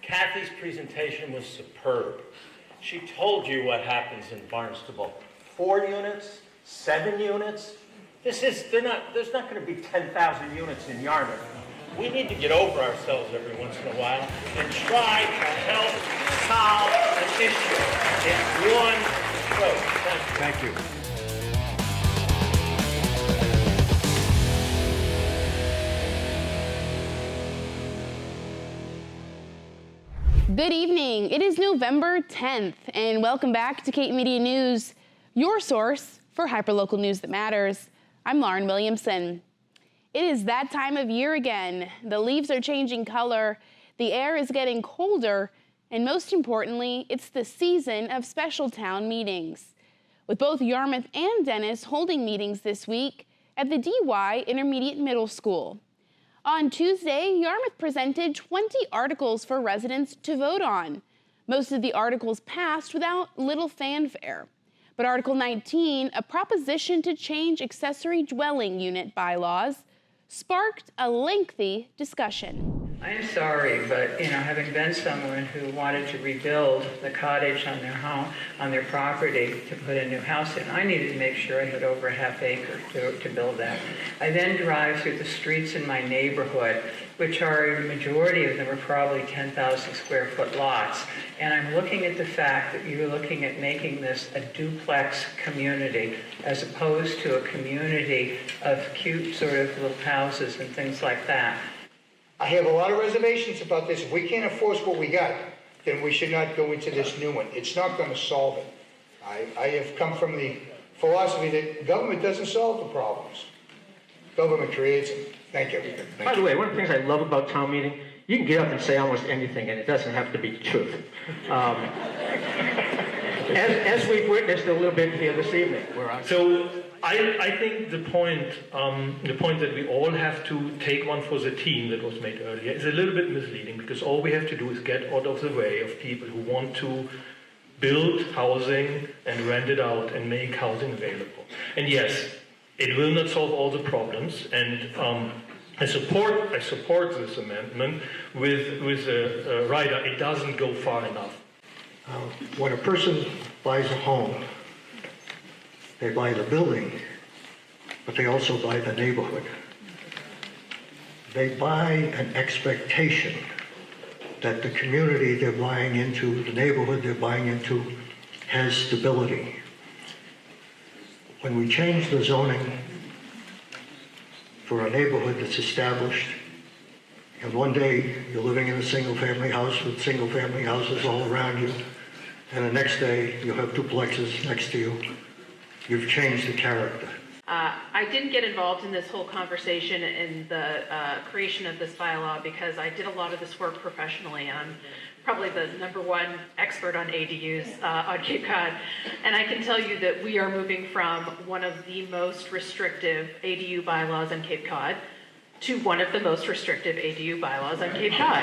Kathy's presentation was superb. She told you what happens in Barnstable. 4 units, 7 units. There's not going to be 10,000 units in Yarmouth. We need to get over ourselves every once in a while and try to help solve an issue in one approach. Thank you. Good evening. It is November 10th, and welcome back to Cape Media News, your source for hyperlocal news that matters. I'm Lauren Williamson. It is that time of year again. The leaves are changing color, the air is getting colder, and most importantly, it's the season of special town meetings. With both Yarmouth and Dennis holding meetings this week at the DY Intermediate Middle School. On Tuesday, Yarmouth presented 20 articles for residents to vote on. Most of the articles passed without little fanfare. But Article 19, a proposition to change accessory dwelling unit bylaws, sparked a lengthy discussion. I'm sorry, but having been someone who wanted to rebuild the cottage on their home, on their property to put a new house in, I needed to make sure I had over a half acre to build that. I then drive through the streets in my neighborhood, which are, the majority of them are probably 10,000 square foot lots. And I'm looking at the fact that you're looking at making this a duplex community as opposed to a community of cute sort of little houses and things like that. I have a lot of reservations about this. If we can't enforce what we got, then we should not go into this new one. It's not going to solve it. I have come from the philosophy that government doesn't solve the problems. Government creates them. Thank you. By the way, one of the things I love about town meeting, you can get up and say almost anything, and it doesn't have to be the truth. As we've witnessed a little bit here this evening. So I think the point that we all have to take one for the team that was made earlier is a little bit misleading, because all we have to do is get out of the way of people who want to build housing and rent it out and make housing available. And yes, it will not solve all the problems, and I support this amendment with a rider. It doesn't go far enough. When a person buys a home, they buy the building, but they also buy the neighborhood. They buy an expectation that the community they're buying into, the neighborhood they're buying into, has stability. When we change the zoning for a neighborhood that's established, and one day you're living in a single-family house with single-family houses all around you, and the next day you have duplexes next to you, you've changed the character. I didn't get involved in this whole conversation in the creation of this bylaw because I did a lot of this work professionally, and I'm probably the #1 expert on ADUs on Cape Cod. And I can tell you that we are moving from one of the most restrictive ADU bylaws on Cape Cod to one of the most restrictive ADU bylaws on Cape Cod.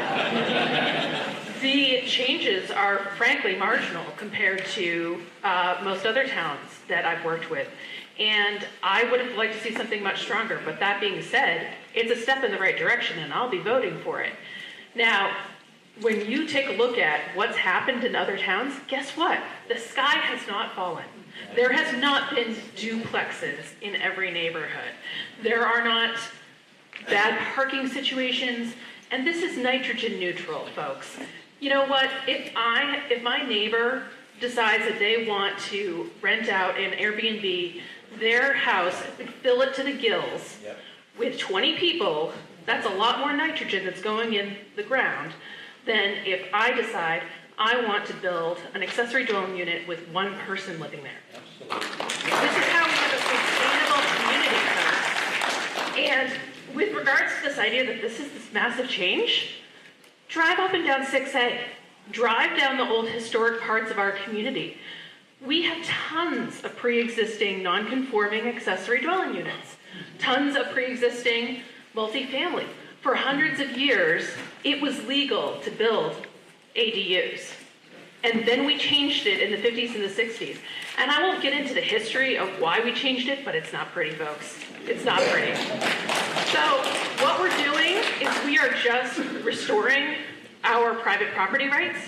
The changes are frankly marginal compared to most other towns that I've worked with. And I would have liked to see something much stronger. But that being said, it's a step in the right direction, and I'll be voting for it. Now, when you take a look at what's happened in other towns, guess what? The sky has not fallen. There has not been duplexes in every neighborhood. There are not bad parking situations, and this is nitrogen neutral, folks. You know what? If my neighbor decides that they want to rent out an Airbnb their house, fill it to the gills with 20 people, that's a lot more nitrogen that's going in the ground than if I decide I want to build an accessory dwelling unit with one person living there. This is how we have a sustainable community, folks. And with regards to this idea that this is this massive change, drive up and down 6A. Drive down the old historic parts of our community. We have tons of pre-existing non-conforming accessory dwelling units, tons of pre-existing multifamily. For hundreds of years, it was legal to build ADUs. And then we changed it in the 50s and the 60s. And I won't get into the history of why we changed it, but it's not pretty, folks. It's not pretty. So what we're doing is we are just restoring our private property rights,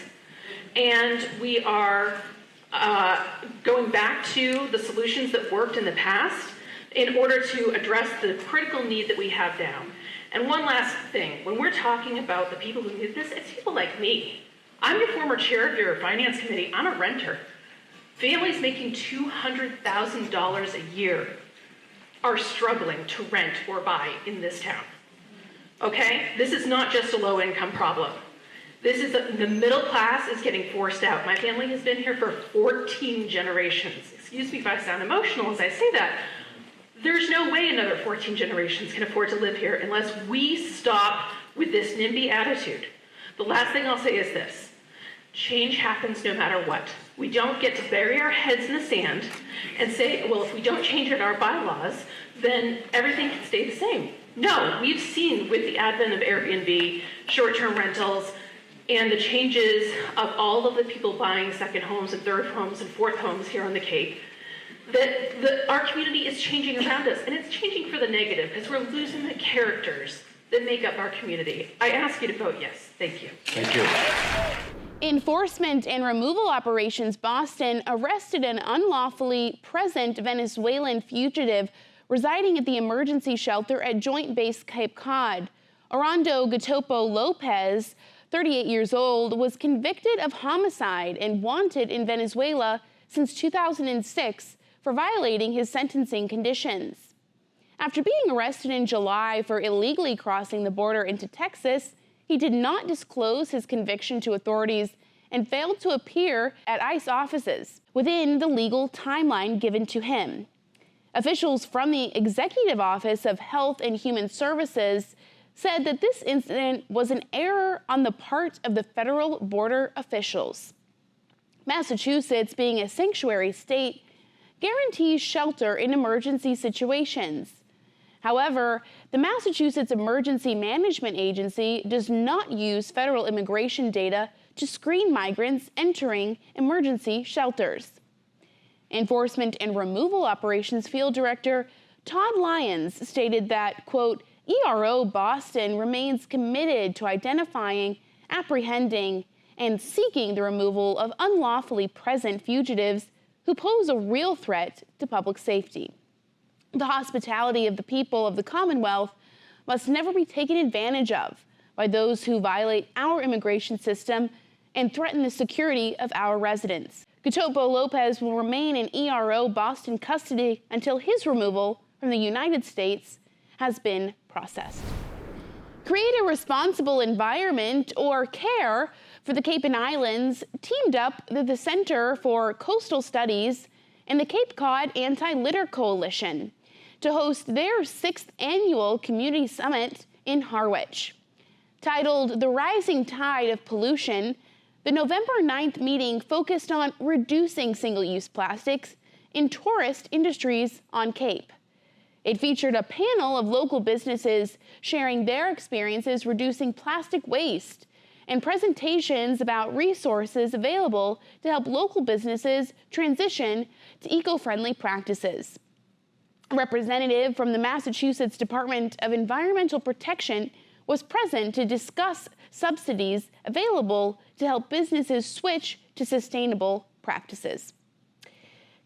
and we are going back to the solutions that worked in the past in order to address the critical need that we have now. And one last thing, when we're talking about the people who need this, it's people like me. I'm your former chair of your finance committee. I'm a renter. Families making $200,000 a year are struggling to rent or buy in this town. Okay? This is not just a low-income problem. This is the middle class is getting forced out. My family has been here for 14 generations. Excuse me if I sound emotional as I say that. There's no way another 14 generations can afford to live here unless we stop with this NIMBY attitude. The last thing I'll say is this. Change happens no matter what. We don't get to bury our heads in the sand and say, well, if we don't change our bylaws, then everything can stay the same. No, we've seen with the advent of Airbnb, short-term rentals, and the changes of all of the people buying second homes and third homes and fourth homes here on the Cape, that our community is changing around us, and it's changing for the negative because we're losing the characters that make up our community. I ask you to vote yes. Thank you. Thank you. Enforcement and removal operations Boston arrested an unlawfully present Venezuelan fugitive residing at the emergency shelter at Joint Base Cape Cod. Orlando Gatopo Lopez, 38 years old, was convicted of homicide and wanted in Venezuela since 2006 for violating his sentencing conditions. After being arrested in July for illegally crossing the border into Texas, he did not disclose his conviction to authorities and failed to appear at ICE offices within the legal timeline given to him. Officials from the Executive Office of Health and Human Services said that this incident was an error on the part of the federal border officials. Massachusetts, being a sanctuary state, guarantees shelter in emergency situations. However, the Massachusetts Emergency Management Agency does not use federal immigration data to screen migrants entering emergency shelters. Enforcement and Removal Operations Field Director Todd Lyons stated that, quote, ERO Boston remains committed to identifying, apprehending, and seeking the removal of unlawfully present fugitives who pose a real threat to public safety. The hospitality of the people of the Commonwealth must never be taken advantage of by those who violate our immigration system and threaten the security of our residents. Gatopo Lopez will remain in ERO Boston custody until his removal from the United States has been processed. Create a Responsible Environment, or CARE, for the Cape and Islands teamed up with the Center for Coastal Studies and the Cape Cod Anti-Litter Coalition to host their 6th annual community summit in Harwich. Titled The Rising Tide of Pollution, the November 9th meeting focused on reducing single-use plastics in tourist industries on Cape. It featured a panel of local businesses sharing their experiences reducing plastic waste and presentations about resources available to help local businesses transition to eco-friendly practices. A representative from the Massachusetts Department of Environmental Protection was present to discuss subsidies available to help businesses switch to sustainable practices.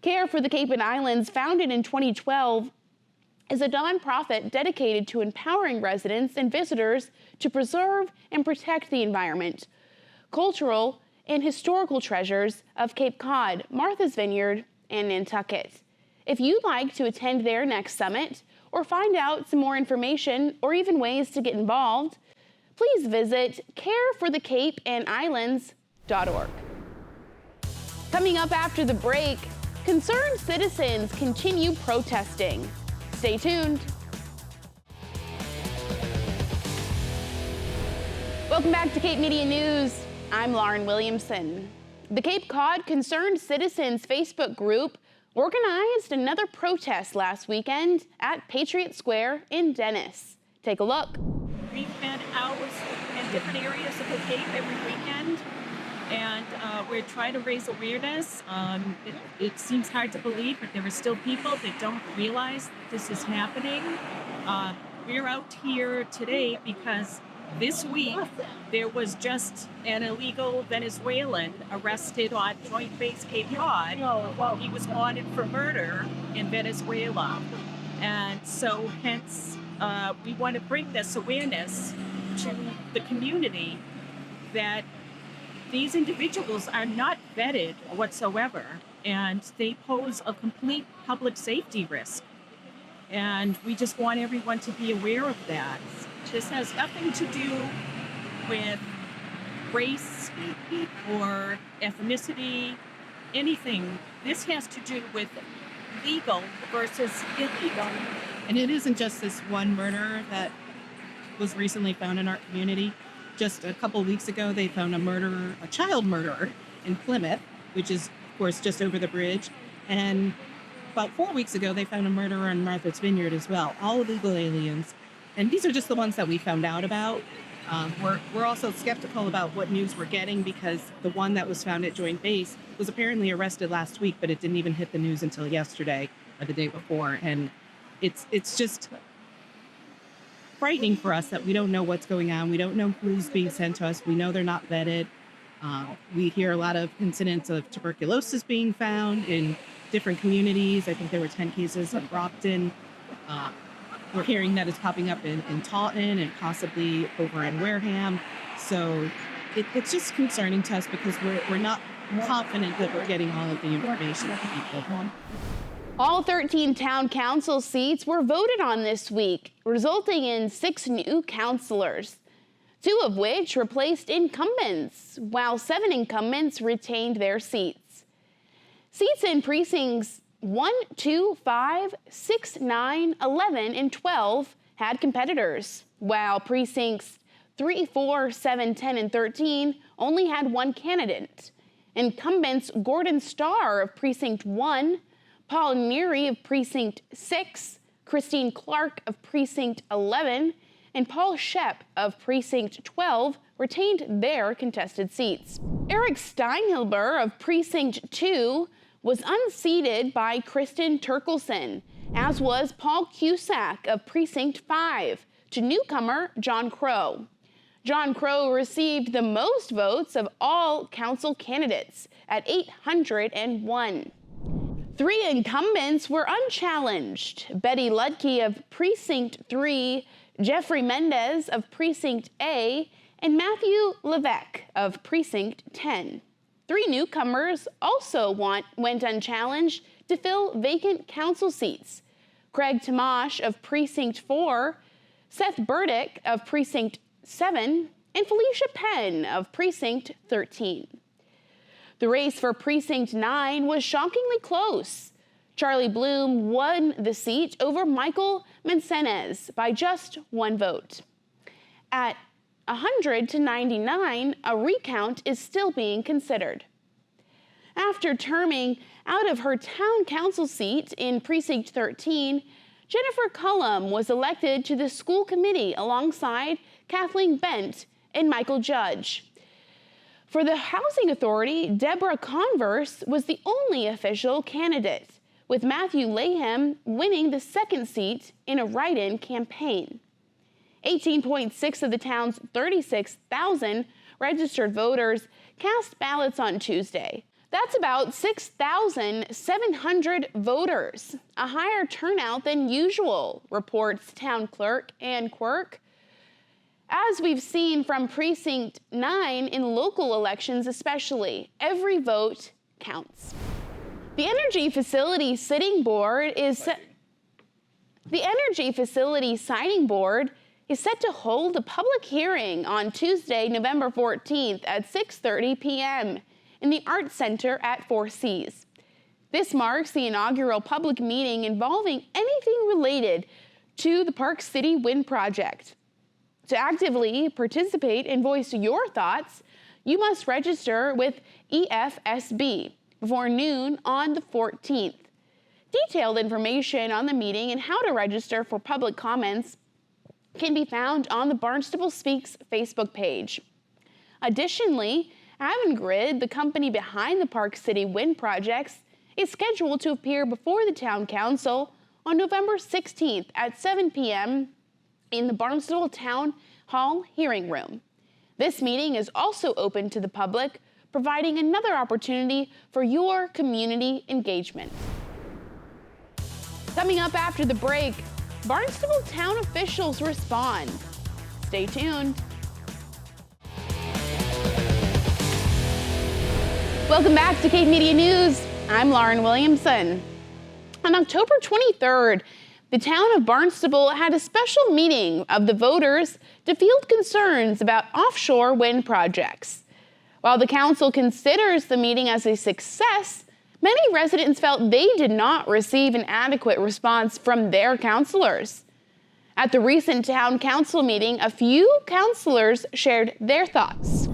CARE for the Cape and Islands, founded in 2012, is a nonprofit dedicated to empowering residents and visitors to preserve and protect the environment, cultural and historical treasures of Cape Cod, Martha's Vineyard, and Nantucket. If you'd like to attend their next summit or find out some more information or even ways to get involved, please visit careforthecapeandislands.org. Coming up after the break, concerned citizens continue protesting. Stay tuned. Welcome back to Cape Media News. I'm Lauren Williamson. The Cape Cod Concerned Citizens Facebook group organized another protest last weekend at Patriot Square in Dennis. Take a look. We've been out in different areas of the Cape every weekend, and we're trying to raise awareness. It seems hard to believe, but there are still people that don't realize that this is happening. We're out here today because This week, there was just an illegal Venezuelan arrested on Joint Base Cape Cod. He was wanted for murder in Venezuela. And so hence, we want to bring this awareness to the community that these individuals are not vetted whatsoever, and they pose a complete public safety risk. And we just want everyone to be aware of that. This has nothing to do with race or ethnicity, anything. This has to do with legal versus illegal. And it isn't just this one murder that was recently found in our community. Just a couple of weeks ago, they found a child murderer in Plymouth, which is, of course, just over the bridge. And about 4 weeks ago, they found a murderer in Martha's Vineyard as well, all illegal aliens. And these are just the ones that we found out about. We're also skeptical about what news we're getting because the one that was found at Joint Base was apparently arrested last week, but it didn't even hit the news until yesterday or the day before. And it's just frightening for us that we don't know what's going on. We don't know who's being sent to us. We know they're not vetted. We hear a lot of incidents of tuberculosis being found in different communities. I think there were 10 cases in Brockton. We're hearing that it's popping up in Taunton and possibly over in Wareham. So it's just concerning to us because we're not confident that we're getting all of the information that people want. All 13 town council seats were voted on this week, resulting in 6 new councilors, 2 of which replaced incumbents, while 7 incumbents retained their seats. Seats in precincts 1, 2, 5, 6, 9, 11, and 12 had competitors, while precincts 3, 4, 7, 10, and 13 only had 1 candidate. Incumbents Gordon Starr of Precinct 1, Paul Neary of Precinct 6, Christine Clark of Precinct 11, and Paul Shep of Precinct 12 retained their contested seats. Eric Steinhilber of Precinct 2 was unseated by Kristen Turkelson, as was Paul Cusack of Precinct 5, to newcomer John Crow. John Crow received the most votes of all council candidates at 801. 3 incumbents were unchallenged. Betty Ludke of Precinct 3, Jeffrey Mendez of Precinct A, and Matthew Levesque of Precinct 10. 3 newcomers also went unchallenged to fill vacant council seats. Craig Tamash of Precinct 4, Seth Burdick of Precinct 7, and Felicia Penn of Precinct 13. The race for Precinct 9 was shockingly close. Charlie Bloom won the seat over Michael Mancenez by just 1 vote. At 100 to 99, a recount is still being considered. After terming out of her town council seat in Precinct 13, Jennifer Cullum was elected to the school committee alongside Kathleen Bent and Michael Judge. For the Housing Authority, Deborah Converse was the only official candidate, with Matthew Layhem winning the 2nd seat in a write-in campaign. 18.6 of the town's 36,000 registered voters cast ballots on Tuesday. That's about 6,700 voters, a higher turnout than usual, reports Town Clerk Ann Quirk. As we've seen from Precinct 9 in local elections especially, every vote counts. The Energy Facility Siting Board is set to hold a public hearing on Tuesday, November 14th at 6:30 p.m. in the Arts Center at Four Seas. This marks the inaugural public meeting involving anything related to the Park City Wind Project. To actively participate and voice your thoughts, you must register with EFSB before noon on the 14th. Detailed information on the meeting and how to register for public comments can be found on the Barnstable Speaks Facebook page. Additionally, Avangrid, the company behind the Park City Wind projects, is scheduled to appear before the Town Council on November 16th at 7 p.m. in the Barnstable Town Hall hearing room. This meeting is also open to the public, providing another opportunity for your community engagement. Coming up after the break, Barnstable town officials respond. Stay tuned. Welcome back to Cape Media News. I'm Lauren Williamson. On October 23rd, the town of Barnstable had a special meeting of the voters to field concerns about offshore wind projects. While the council considers the meeting as a success, many residents felt they did not receive an adequate response from their councilors. At the recent town council meeting, a few councilors shared their thoughts.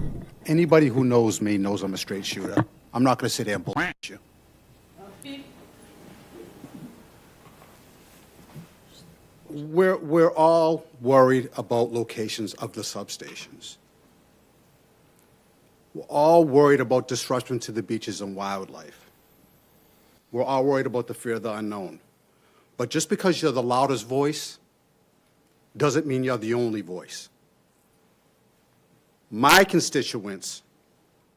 Anybody who knows me knows I'm a straight shooter. I'm not going to sit there and bullshit you. We're all worried about locations of the substations. We're all worried about disruption to the beaches and wildlife. We're all worried about the fear of the unknown. But just because you're the loudest voice doesn't mean you're the only voice. My constituents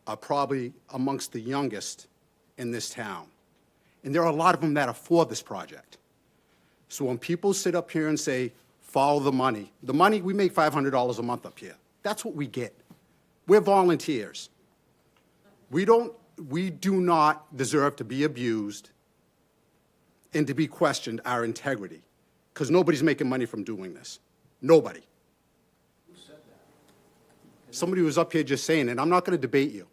are probably amongst the youngest in this town. And there are a lot of them that are for this project. So when people sit up here and say, follow the money, we make $500 a month up here. That's what we get. We're volunteers. We do not deserve to be abused and to be questioned our integrity, because nobody's making money from doing this. Nobody. Who said that? Somebody was up here just saying it. I'm not going to debate you.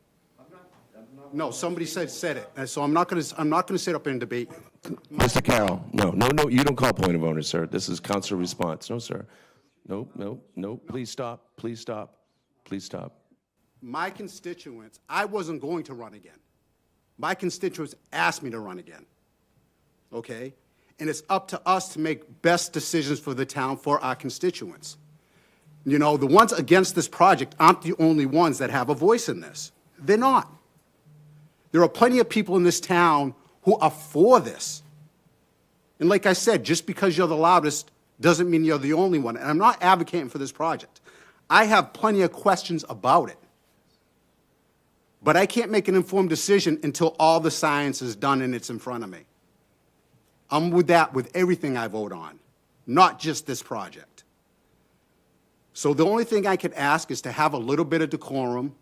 No, somebody said it, and so I'm not going to sit up here and debate you. Mr. Carroll, no, you don't call point of order, sir. This is council response. No, sir. No, please stop. My constituents, I wasn't going to run again. My constituents asked me to run again, okay? And it's up to us to make best decisions for the town, for our constituents. You know, the ones against this project aren't the only ones that have a voice in this. They're not. There are plenty of people in this town who are for this. And like I said, just because you're the loudest doesn't mean you're the only one. And I'm not advocating for this project. I have plenty of questions about it. But I can't make an informed decision until all the science is done and it's in front of me. I'm with that with everything I vote on, not just this project. So the only thing I could ask is to have a little bit of decorum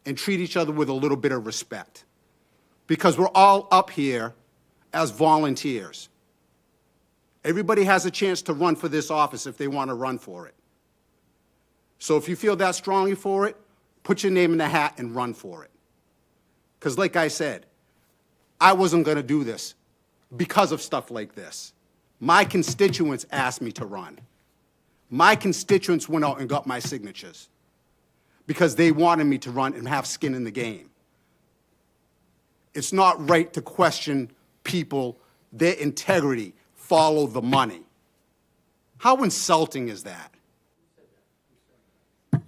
and treat each other with a little bit of respect. Because we're all up here as volunteers. Everybody has a chance to run for this office if they want to run for it. So if you feel that strongly for it, put your name in the hat and run for it. Because like I said, I wasn't going to do this because of stuff like this. My constituents asked me to run. My constituents went out and got my signatures because they wanted me to run and have skin in the game. It's not right to question people, their integrity, follow the money. How insulting is that? And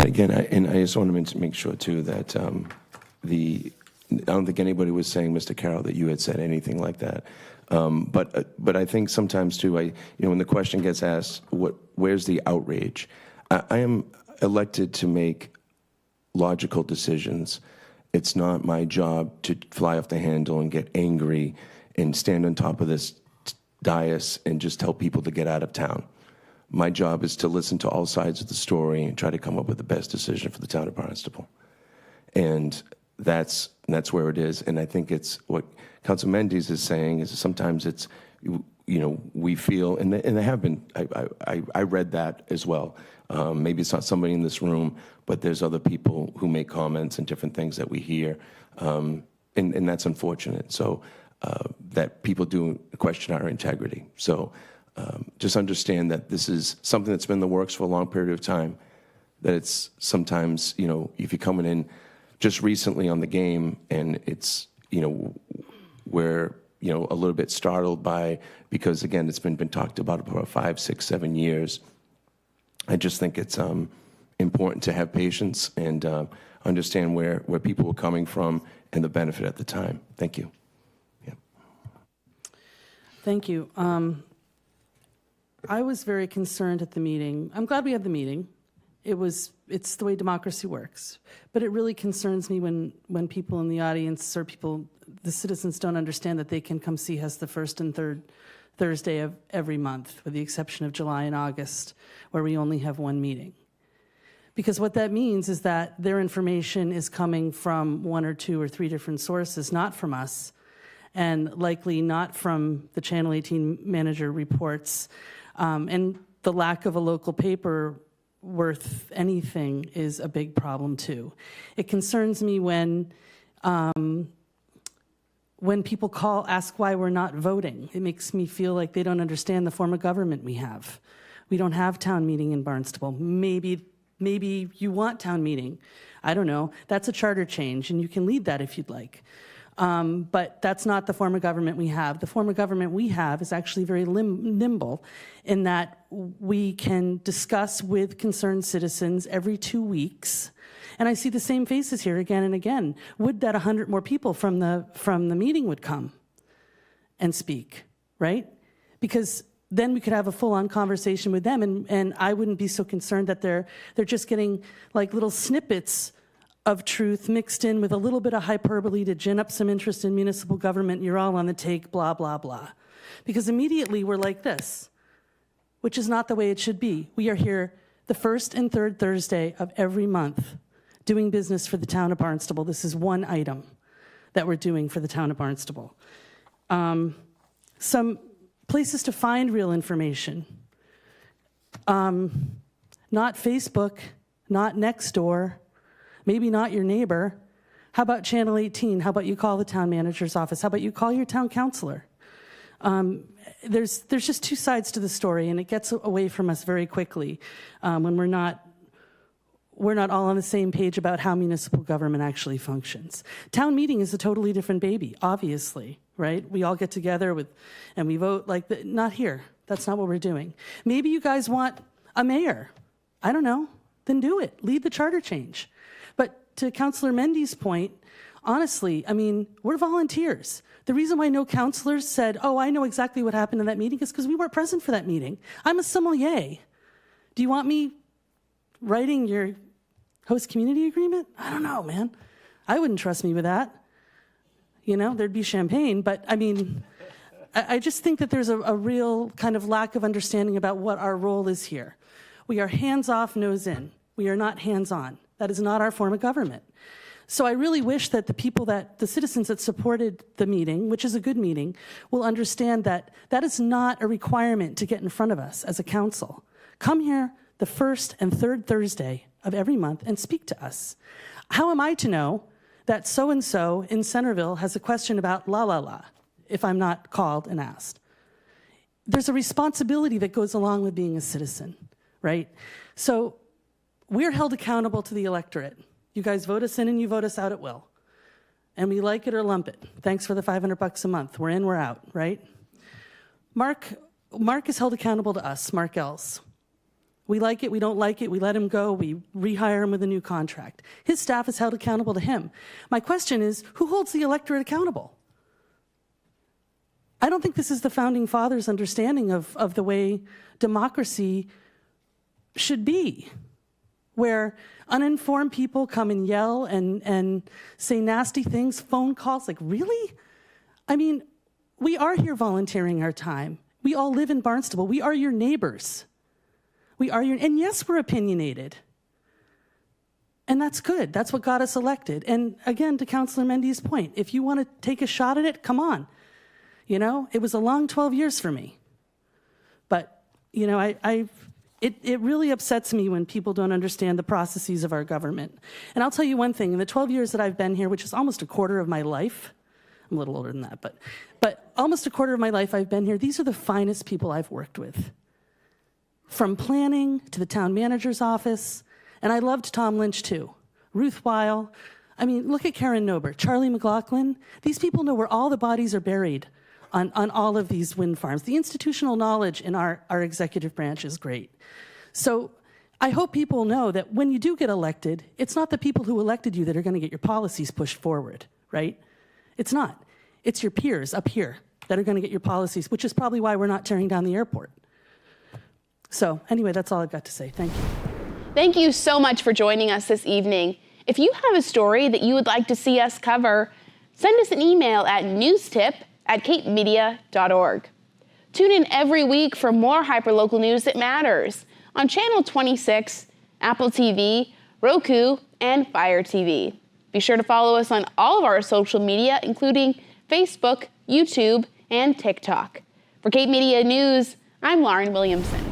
again, I just want to make sure too that I don't think anybody was saying, Mr. Carroll, that you had said anything like that. But I think sometimes too, when the question gets asked, where's the outrage? I am elected to make logical decisions. It's not my job to fly off the handle and get angry and stand on top of this dais and just tell people to get out of town. My job is to listen to all sides of the story and try to come up with the best decision for the town of Barnstable. And that's where it is. And I think it's what Council Mendes is saying is sometimes it's, we feel, and they have been, I read that as well. Maybe it's not somebody in this room, but there's other people who make comments and different things that we hear. And that's unfortunate. So that people do question our integrity. So just understand that this is something that's been in the works for a long period of time, that it's sometimes, if you're coming in just recently on the game and it's, we're, a little bit startled by, because again, it's been talked about for 5, 6, 7 years. I just think it's important to have patience and understand where people were coming from and the benefit at the time. Thank you. Yeah. Thank you. I was very concerned at the meeting. I'm glad we had the meeting. It's the way democracy works. But it really concerns me when people in the audience or the citizens don't understand that they can come see us the first and third Thursday of every month, with the exception of July and August, where we only have one meeting. Because what that means is that their information is coming from 1 or 2 or 3 different sources, not from us, and likely not from the Channel 18 manager reports. And the lack of a local paper worth anything is a big problem too. It concerns me when people ask why we're not voting. It makes me feel like they don't understand the form of government we have. We don't have town meeting in Barnstable. Maybe you want town meeting. I don't know. That's a charter change, and you can lead that if you'd like. But that's not the form of government we have. The form of government we have is actually very nimble in that we can discuss with concerned citizens every 2 weeks. And I see the same faces here again and again. Would that 100 more people from the meeting would come and speak, right? Because then we could have a full-on conversation with them, and I wouldn't be so concerned that they're just getting like little snippets of truth mixed in with a little bit of hyperbole to gin up some interest in municipal government. You're all on the take, blah, blah, blah. Because immediately we're like this, which is not the way it should be. We are here the first and third Thursday of every month doing business for the town of Barnstable. This is one item that we're doing for the town of Barnstable. Some places to find real information. Not Facebook, not Nextdoor, maybe not your neighbor. How about Channel 18? How about you call the town manager's office? How about you call your town councilor? There's just two sides to the story, and it gets away from us very quickly when we're not all on the same page about how municipal government actually functions. Town meeting is a totally different baby, obviously, right? We all get together and we vote not here. That's not what we're doing. Maybe you guys want a mayor. I don't know. Then do it. Lead the charter change. But to Councillor Mendy's point, honestly, I mean, we're volunteers. The reason why no councillors said, oh, I know exactly what happened in that meeting is because we weren't present for that meeting. I'm a sommelier. Do you want me writing your host community agreement? I don't know, man. I wouldn't trust me with that. You know, there'd be champagne, but I mean, I just think that there's a real kind of lack of understanding about what our role is here. We are hands off, nose in. We are not hands on. That is not our form of government. So I really wish that the citizens that supported the meeting, which is a good meeting, will understand that that is not a requirement to get in front of us as a council. Come here the first and third Thursday of every month and speak to us. How am I to know that so-and-so in Centerville has a question about la, if I'm not called and asked? There's a responsibility that goes along with being a citizen, right? So we're held accountable to the electorate. You guys vote us in and you vote us out at will. And we like it or lump it. Thanks for the $500 a month. We're in, we're out, right? Mark is held accountable to us, Mark Ells. We like it, we don't like it, we let him go, we rehire him with a new contract. His staff is held accountable to him. My question is, who holds the electorate accountable? I don't think this is the Founding Fathers' understanding of the way democracy should be, where uninformed people come and yell and say nasty things, phone calls, like, really? I mean, we are here volunteering our time. We all live in Barnstable. We are your neighbors. And yes, we're opinionated. And that's good. That's what got us elected. And again, to Councillor Mendy's point, if you want to take a shot at it, come on. You know, it was a long 12 years for me. But, you know, it really upsets me when people don't understand the processes of our government. And I'll tell you one thing, in the 12 years that I've been here, which is almost a quarter of my life, I'm a little older than that, but almost a quarter of my life I've been here, these are the finest people I've worked with. From planning to the town manager's office, and I loved Tom Lynch too. Ruth Weil, I mean, look at Karen Nober, Charlie McLaughlin. These people know where all the bodies are buried on all of these wind farms. The institutional knowledge in our executive branch is great. So I hope people know that when you do get elected, it's not the people who elected you that are going to get your policies pushed forward, right? It's not. It's your peers up here that are going to get your policies, which is probably why we're not tearing down the airport. So anyway, that's all I've got to say. Thank you. Thank you so much for joining us this evening. If you have a story that you would like to see us cover, send us an email at newstip@capemedia.org. Tune in every week for more hyperlocal news that matters on Channel 26, Apple TV, Roku, and Fire TV. Be sure to follow us on all of our social media, including Facebook, YouTube, and TikTok. For Cape Media News, I'm Lauren Williamson.